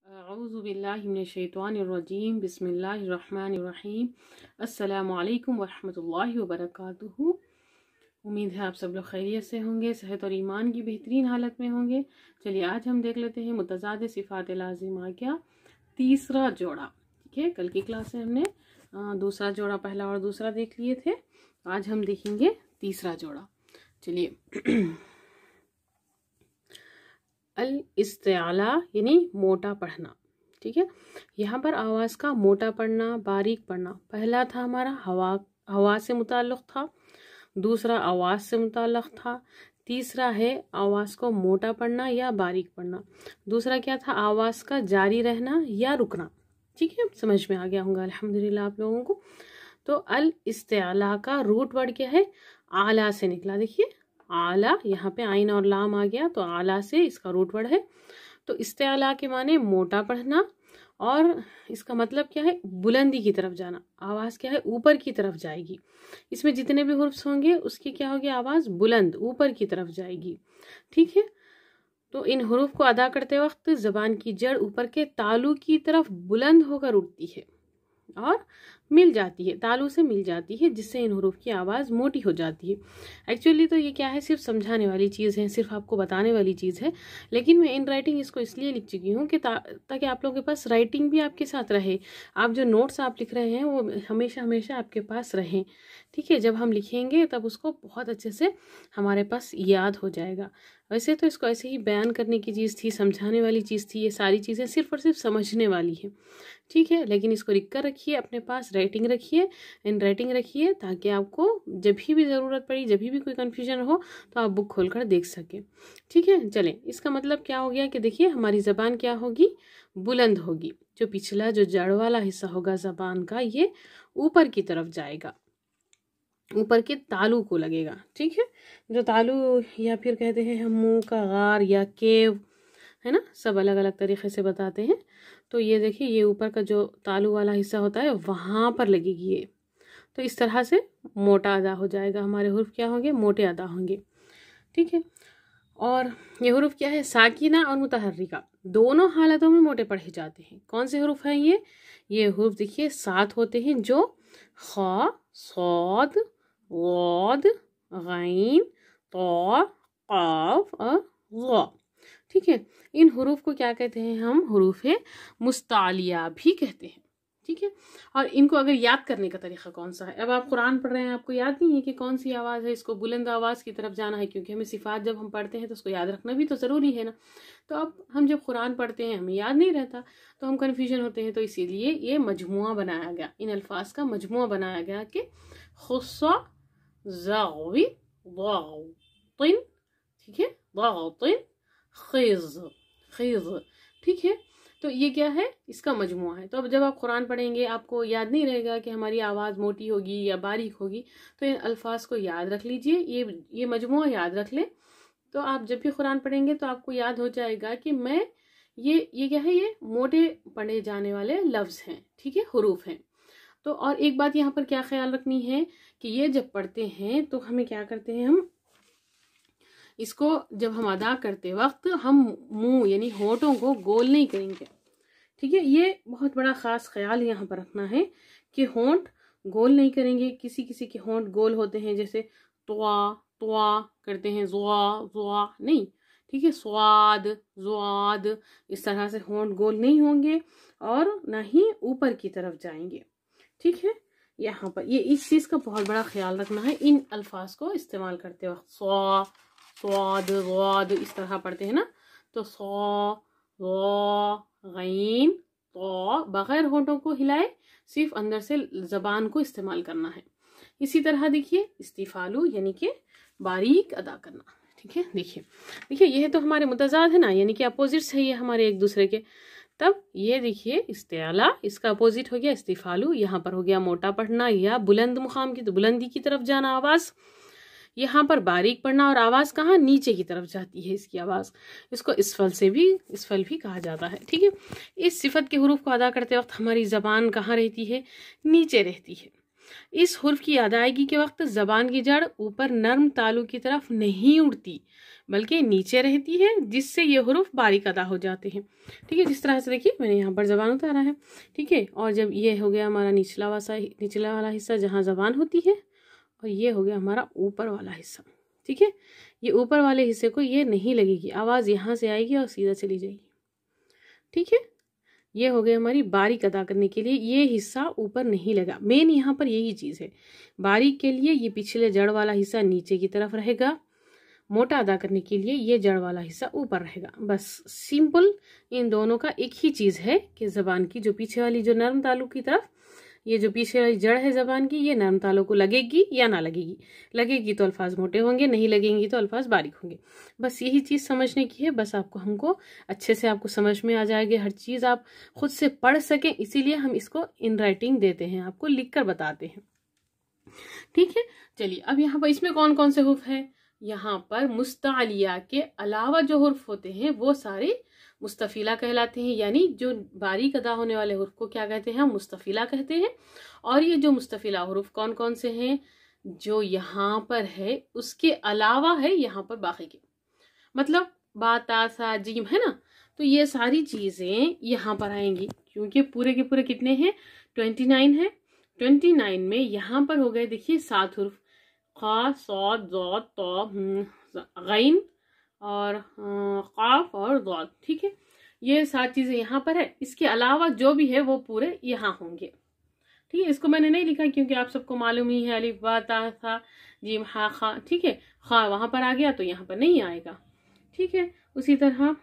अऊज़ु बिल्लाहि मिनश्शैतानिर्रजीम बिस्मिल्लाहिर्रहमानिर्रहीम अस्सलामु अलैकुम वरहमतुल्लाहि वबरकातुहू। उम्मीद है आप सब लोग खैरियत से होंगे, सेहत और ईमान की बेहतरीन हालत में होंगे। चलिए आज हम देख लेते हैं मुतज़ाद सिफ़ात लाज़िमा क्या तीसरा जोड़ा। ठीक है, कल की क्लास में हमने दूसरा जोड़ा पहला और दूसरा देख लिए थे, आज हम देखेंगे तीसरा जोड़ा। चलिए अल इस्तिआला यानी मोटा पढ़ना। ठीक है, यहाँ पर आवाज़ का मोटा पढ़ना, बारीक पढ़ना। पहला था हमारा हवा से मुताल्लिक़ था, दूसरा आवाज़ से मुताल्लिक़ था, तीसरा है आवाज़ को मोटा पढ़ना या बारीक पढ़ना। दूसरा क्या था, आवाज़ का जारी रहना या रुकना। ठीक है, समझ में आ गया होगा अल्हम्दुलिल्लाह आप लोगों को। तो अल इस्तिआला का रूट वर्ड क्या है, आला से निकला। देखिए आला, यहाँ पे आइन और लाम आ गया तो आला से इसका रूट वर्ड है। तो इस्तिआला के माने मोटा पढ़ना, और इसका मतलब क्या है, बुलंदी की तरफ जाना। आवाज़ क्या है, ऊपर की तरफ जाएगी। इसमें जितने भी हुर्फ होंगे उसकी क्या होगी, आवाज़ बुलंद ऊपर की तरफ जाएगी। ठीक है, तो इन हुरूफ को अदा करते वक्त ज़बान की जड़ ऊपर के तालू की तरफ बुलंद होकर उठती है और मिल जाती है, तालू से मिल जाती है, जिससे इन हुरूफ की आवाज़ मोटी हो जाती है। एक्चुअली तो ये क्या है, सिर्फ समझाने वाली चीज़ है, सिर्फ आपको बताने वाली चीज़ है। लेकिन मैं इन राइटिंग इसको इसलिए लिख चुकी हूँ कि ताकि आप लोगों के पास राइटिंग भी आपके साथ रहे। आप जो नोट्स आप लिख रहे हैं वो हमेशा हमेशा आपके पास रहें। ठीक है, जब हम लिखेंगे तब उसको बहुत अच्छे से हमारे पास याद हो जाएगा। वैसे तो इसको ऐसे ही बयान करने की चीज़ थी, समझाने वाली चीज़ थी, ये सारी चीज़ें सिर्फ और सिर्फ समझने वाली है। ठीक है, लेकिन इसको लिख कर रखिए, अपने पास राइटिंग रखिए, इन राइटिंग रखिए, ताकि आपको जब भी ज़रूरत पड़ी, जब भी कोई कन्फ्यूजन हो तो आप बुक खोल कर देख सकें। ठीक है, चलें, इसका मतलब क्या हो गया कि देखिए हमारी ज़बान क्या होगी, बुलंद होगी। जो पिछला जो जड़ वाला हिस्सा होगा ज़बान का, ये ऊपर की तरफ जाएगा, ऊपर के तालू को लगेगा। ठीक है, जो तालू या फिर कहते हैं हम मुंह का गार या केव, है ना, सब अलग अलग तरीके से बताते हैं। तो ये देखिए, ये ऊपर का जो तालू वाला हिस्सा होता है वहाँ पर लगेगी ये। तो इस तरह से मोटा अदा हो जाएगा, हमारे हुर्फ क्या होंगे, मोटे अदा होंगे। ठीक है, और ये हुर्फ क्या है, साकिना और मुतहर्रिका दोनों हालतों में मोटे पढ़े जाते हैं। कौन से हुर्फ हैं ये हुर्फ देखिए 7 होते हैं, जो खा, सौद, गौद, गैन, तो, काफ और ग़ा। ठीक है, इन हुरूफ को क्या कहते हैं हम, हुरूफ मुस्तालिया भी कहते हैं। ठीक है, और इनको अगर याद करने का तरीका कौन सा है, अब आप कुरान पढ़ रहे हैं, आपको याद नहीं है कि कौन सी आवाज़ है, इसको बुलंद आवाज़ की तरफ जाना है, क्योंकि हमें सिफात जब हम पढ़ते हैं तो उसको याद रखना भी तो ज़रूरी है ना। तो अब हम जब कुरान पढ़ते हैं हमें याद नहीं रहता, तो हम कन्फ्यूजन होते हैं। तो इसीलिए ये मजमुआ बनाया गया, इन अल्फाज का मजमुआ बनाया गया कि खुस्सा ज़ावी ज़ातिन। ठीक है, ज़ातिन खिज़ खिज़। ठीक है, तो ये क्या है, इसका मजमुआ है। तो अब जब आप कुरान पढ़ेंगे आपको याद नहीं रहेगा कि हमारी आवाज़ मोटी होगी या बारीक होगी, तो इन अल्फाज को याद रख लीजिए, ये मजमुआ याद रख लें। तो आप जब भी कुरान पढ़ेंगे तो आपको याद हो जाएगा कि मैं ये क्या है, ये मोटे पढ़े जाने वाले लफ्ज़ हैं। ठीक है, हुरूफ हैं। तो और एक बात यहाँ पर क्या ख्याल रखनी है कि ये जब पढ़ते हैं तो हमें क्या करते हैं, हम इसको जब हम अदा करते वक्त हम मुंह यानी होठों को गोल नहीं करेंगे। ठीक है, ये बहुत बड़ा ख़ास ख्याल यहाँ पर रखना है कि होंठ गोल नहीं करेंगे। किसी किसी के होंठ गोल होते हैं, जैसे त्वा त्वा करते हैं, ज़ुआ ज़ुआ नहीं। ठीक है, स्वाद ज़ुआद, इस तरह से होंठ गोल नहीं होंगे और ना ही ऊपर की तरफ जाएंगे। ठीक है, यहाँ पर ये इस चीज़ का बहुत बड़ा ख्याल रखना है इन अल्फाज को इस्तेमाल करते वक्त। स्वाद वाद इस तरह पढ़ते हैं ना, तो सौ गैन तो बगैर होठों को हिलाए, सिर्फ अंदर से जबान को इस्तेमाल करना है। इसी तरह देखिए इस्तिफालू यानी कि बारीक अदा करना। ठीक है, देखिए यह तो हमारे मुतज़ाद है ना, यानी कि अपोजिट्स है ये हमारे एक दूसरे के। तब ये देखिए इस्तिआला, इसका अपोजिट हो गया इस्तिफालू। यहाँ पर हो गया मोटा पढ़ना या बुलंद मुकाम की, तो बुलंदी की तरफ जाना आवाज़। यहाँ पर बारीक पढ़ना और आवाज़ कहाँ, नीचे की तरफ जाती है इसकी आवाज़। इसको इसफल भी कहा जाता है। ठीक है, इस सिफत के हुरूफ को अदा करते वक्त हमारी ज़बान कहाँ रहती है, नीचे रहती है। इस हुर्फ की अदायगी के वक्त ज़बान की जड़ ऊपर नर्म तालु की तरफ नहीं उड़ती बल्कि नीचे रहती है, जिससे ये हुर्फ बारीक अदा हो जाते हैं। ठीक है, जिस तरह से देखिए मैंने यहाँ पर ज़बान उतारा है। ठीक है, और जब ये हो गया हमारा निचला वाला हिस्सा जहाँ ज़बान होती है, और ये हो गया हमारा ऊपर वाला हिस्सा। ठीक है, ये ऊपर वाले हिस्से को ये नहीं लगेगी, आवाज़ यहाँ से आएगी और सीधा चली जाएगी। ठीक है, ये हो गई हमारी बारीक अदा करने के लिए, ये हिस्सा ऊपर नहीं लगा। मेन यहाँ पर यही चीज़ है, बारीक के लिए ये पिछले जड़ वाला हिस्सा नीचे की तरफ रहेगा, मोटा अदा करने के लिए ये जड़ वाला हिस्सा ऊपर रहेगा। बस सिंपल इन दोनों का एक ही चीज़ है कि ज़बान की जो पीछे वाली जो नर्म तालु की तरफ, ये जो पीछे वाली जड़ है ज़बान की, ये नर्म तालु को लगेगी या ना लगेगी। लगेगी तो अल्फाज मोटे होंगे, नहीं लगेंगी तो अल्फाज बारीक होंगे। बस यही चीज़ समझने की है। बस आपको हमको अच्छे से आपको समझ में आ जाएगी, हर चीज़ आप खुद से पढ़ सकें, इसीलिए हम इसको इन राइटिंग देते हैं, आपको लिख कर बताते हैं। ठीक है, चलिए अब यहाँ पर इसमें कौन कौन से हुर्फ है। यहाँ पर मुस्तालिया के अलावा जो हुर्फ होते हैं वो सारे मुस्तफिला कहलाते हैं, यानी जो बारीक अदा होने वाले हुर्फ को क्या कहते हैं, हम मुस्तफिला कहते हैं। और ये जो मुस्तफिला हुर्फ कौन कौन से हैं, जो यहाँ पर है उसके अलावा है यहाँ पर बाकी के, मतलब बा ता सा जीम है ना, तो ये सारी चीजें यहाँ पर आएंगी, क्योंकि पूरे के पूरे कितने हैं, 29 है। 29 में यहाँ पर हो गए देखिए 7 हुर्फ, क़ा सॉद ज़ाद तो गैन और क़ाफ और ज़ाद। ठीक है, ये 7 चीजें यहाँ पर है, इसके अलावा जो भी है वो पूरे यहाँ होंगे। ठीक है, इसको मैंने नहीं लिखा क्योंकि आप सबको मालूम ही है, अलिफ बा ता था जीम हा खा। ठीक है, खा वहां पर आ गया तो यहाँ पर नहीं आएगा। ठीक है, उसी तरह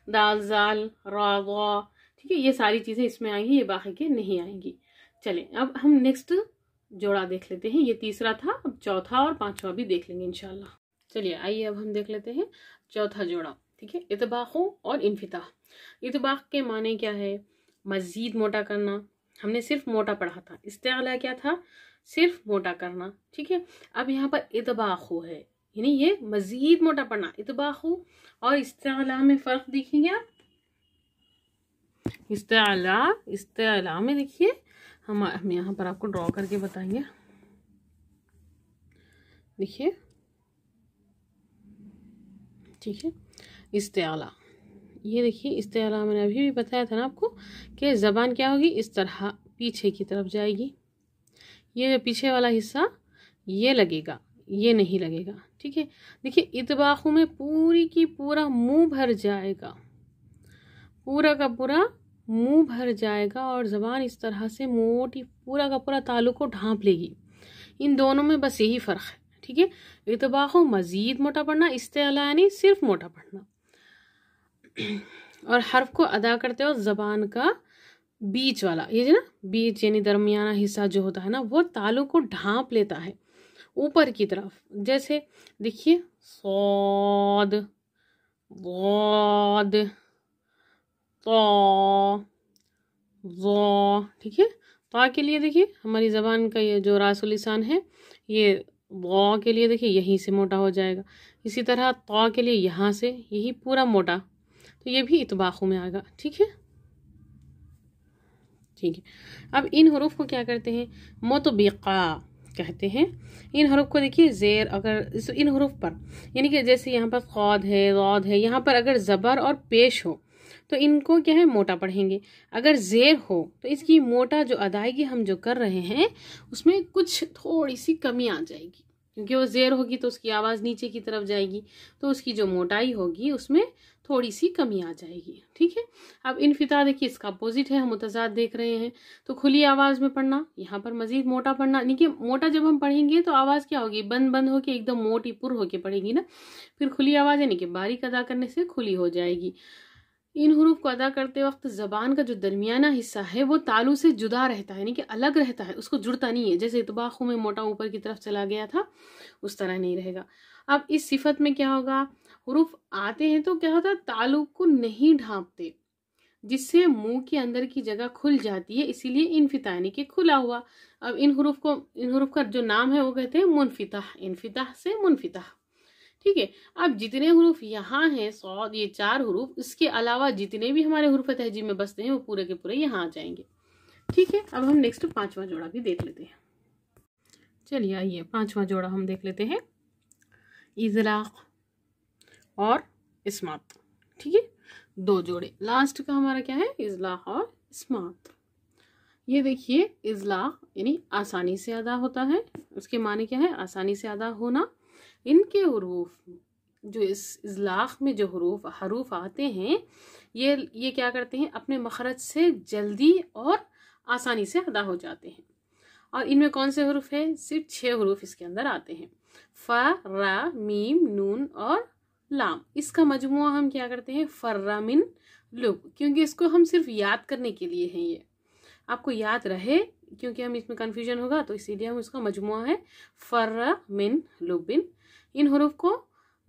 दाल जाल रा वा। ठीक है, ये सारी चीजें इसमें आएंगी, ये बाकी के नहीं आएंगी। चले अब हम नेक्स्ट जोड़ा देख लेते हैं, ये तीसरा था, अब चौथा और पांचवा भी देख लेंगे इंशाल्लाह। चलिए आइए अब हम देख लेते हैं चौथा जोड़ा। ठीक है, इतबाक़ो और इन्फिताह। इतबाक़ के माने क्या है, मजीद मोटा करना, हमने सिर्फ मोटा पढ़ा था। इस्तिअला क्या था, सिर्फ मोटा करना। ठीक है, अब यहाँ पर इतबाक़ो है, यानी ये मजीद मोटा पढ़ना। इतबाक़ो और इस्तिअला में फ़र्क देखेंगे आप। इस्तिअला में देखिए हम यहाँ पर आपको ड्रॉ करके बताएंगे। देखिए, ठीक है, इस्तिअला, ये देखिए इस्तिअला मैंने अभी भी बताया था ना आपको कि ज़बान क्या होगी, इस तरह पीछे की तरफ जाएगी। ये पीछे वाला हिस्सा ये लगेगा, ये नहीं लगेगा। ठीक है, देखिए इतबाक़ों में पूरी की पूरा मुंह भर जाएगा, पूरा का पूरा मुंह भर जाएगा और ज़बान इस तरह से मोटी पूरा का पूरा तालु को ढांप लेगी। इन दोनों में बस यही फ़र्क है। ठीक है, इतबाक़ो मज़ीद मोटा पढ़ना, इस्तिअला यानी सिर्फ मोटा पढ़ना। और हर्फ को अदा करते हो ज़बान का बीच वाला, ये जो ना बीच यानी दरमियाना हिस्सा जो होता है ना, वो तालु को ढांप लेता है ऊपर की तरफ। जैसे देखिए सौद वाद तो ज़ो। ठीक है, तो के लिए देखिए हमारी ज़बान का ये जो रासुल लिसान है, ये वो के लिए देखिए यहीं से मोटा हो जाएगा। इसी तरह तो के लिए यहाँ से यही पूरा मोटा, तो ये भी इतबाक़ों में आएगा। ठीक है, ठीक है। अब इन हुरूफ को क्या करते हैं, मुतबिक़ा कहते हैं। इन हुरूफ को देखिए ज़ेर, अगर इन हुरूफ पर यानी कि जैसे यहाँ पर क़ाद है, ज़ाद है, यहाँ पर अगर ज़बर और पेश हो तो इनको क्या है, मोटा पढ़ेंगे। अगर ज़ेर हो तो इसकी मोटा जो अदायगी हम जो कर रहे हैं उसमें कुछ थोड़ी सी कमी आ जाएगी, क्योंकि वो ज़ेर होगी तो उसकी आवाज़ नीचे की तरफ जाएगी, तो उसकी जो मोटाई होगी उसमें थोड़ी सी कमी आ जाएगी। ठीक है, अब इन्फिता देखिए इसका अपोजिट है, हम मुतज़ाद देख रहे हैं। तो खुली आवाज़ में पढ़ना, यहाँ पर मज़ीद मोटा पढ़ना, यानी कि मोटा जब हम पढ़ेंगे तो आवाज़ क्या होगी, बंद बंद होके एकदम मोटी पुर होके पड़ेगी ना। फिर खुली आवाज़ यानी कि बारीक अदा करने से खुली हो जाएगी। इन हुरूफ को अदा करते वक्त ज़बान का जो दरमियाना हिस्सा है वो तालु से जुदा रहता है, यानी कि अलग रहता है, उसको जुड़ता नहीं है। जैसे इतबाक़ों में मोटा ऊपर की तरफ चला गया था उस तरह नहीं रहेगा। अब इस सिफत में क्या होगा, हुरूफ आते हैं तो क्या होता है, तालु को नहीं ढांपते, जिससे मुंह के अंदर की जगह खुल जाती है, इसीलिए इन्फिताह यानी कि खुला हुआ। अब इन हुरूफ का जो नाम है वो कहते हैं मुनफिताह, इन्फिताह से मुनफिताह। ठीक है, अब जितने हुरूफ यहाँ हैं सौद, ये 4 हुरूफ, इसके अलावा जितने भी हमारे हुरूफ तहजीब में बसते हैं वो पूरे के पूरे यहाँ आ जाएंगे। ठीक है, अब हम नेक्स्ट 5वां जोड़ा भी देख लेते हैं। चलिए आइए 5वां जोड़ा हम देख लेते हैं, इज़लाक़ और इस्मात। ठीक है, 2 जोड़े, लास्ट का हमारा क्या है, इज़लाक़ और इस्मात। ये देखिए, इज़लाक़ यानी आसानी से अदा होता है, उसके माने क्या है, आसानी से अदा होना। इनके हुरूफ, जो इस इज़लाक़ में जो हरूफ आते हैं, ये क्या करते हैं, अपने मखरज से जल्दी और आसानी से अदा हो जाते हैं। और इनमें कौन से हरूफ है, सिर्फ 6 हरूफ इसके अंदर आते हैं, फ़ा, रा, मीम, नून और लाम। इसका मजमुआ हम क्या करते हैं, फर्रा मिन लुब, क्योंकि इसको हम सिर्फ याद करने के लिए हैं, ये आपको याद रहे, क्योंकि हम इसमें कंफ्यूजन होगा, तो इसीलिए हम इसका मजमुआ है फर्रा मिन लुबिन। इन हरूफ को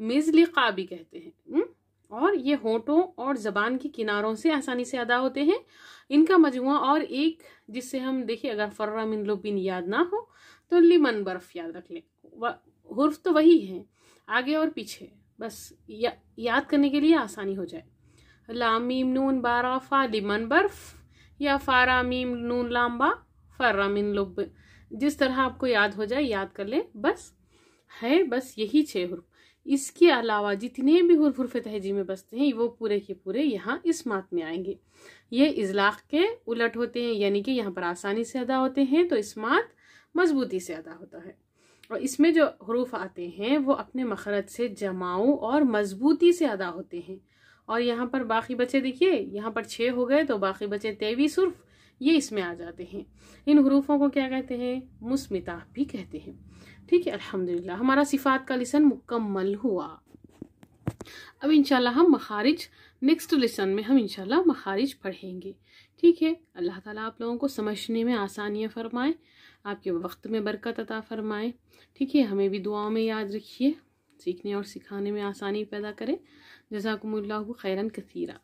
मिज़लिक़ा भी कहते हैं, और ये होठों और ज़बान के किनारों से आसानी से अदा होते हैं। इनका मजमुआ और एक, जिससे हम देखिए, अगर फर्रा मिन लुबिन याद ना हो तो लिमन बर्फ याद रख लें। हुर्फ तो वही है, आगे और पीछे, बस याद करने के लिए आसानी हो जाए। लाम मीम नून बारा फा लिमन बर्फ, या फारा मीम नून लाम्बा फर्रा मिन लुब, जिस तरह आपको याद हो जाए याद कर ले, बस है, बस यही 6 हुर्फ। इसके अलावा जितने भी हुर्फ तहजी में बसते हैं, वो पूरे के पूरे यहाँ इस्मात में आएंगे। ये इज़लाक़ के उलट होते हैं, यानी कि यहाँ पर आसानी से अदा होते हैं, तो इस्मात मजबूती से अदा होता है। और इसमें जो हुरूफ आते हैं वो अपने मखरज से जमाऊ और मजबूती से अदा होते हैं। और यहाँ पर बाकी बचे, देखिए यहाँ पर 6 हो गए, तो बाकी बचे 23 हुर्फ, ये इसमें आ जाते हैं। इन हुरूफों को क्या कहते हैं, मुस्मिता भी कहते हैं। ठीक है, अल्हम्दुलिल्लाह हमारा सिफात का लेसन मुकम्मल हुआ। अब इंशाल्लाह हम मखारिज, नेक्स्ट लेसन में हम इंशाल्लाह मखारिज पढ़ेंगे। ठीक है, अल्लाह ताला आप लोगों को समझने में आसानियाँ फरमाए, आपके वक्त में बरकत अता फरमाए। ठीक है, हमें भी दुआओं में याद रखिए, सीखने और सिखाने में आसानी पैदा करे। जज़ाकुमुल्लाहु खैरन कसीरा।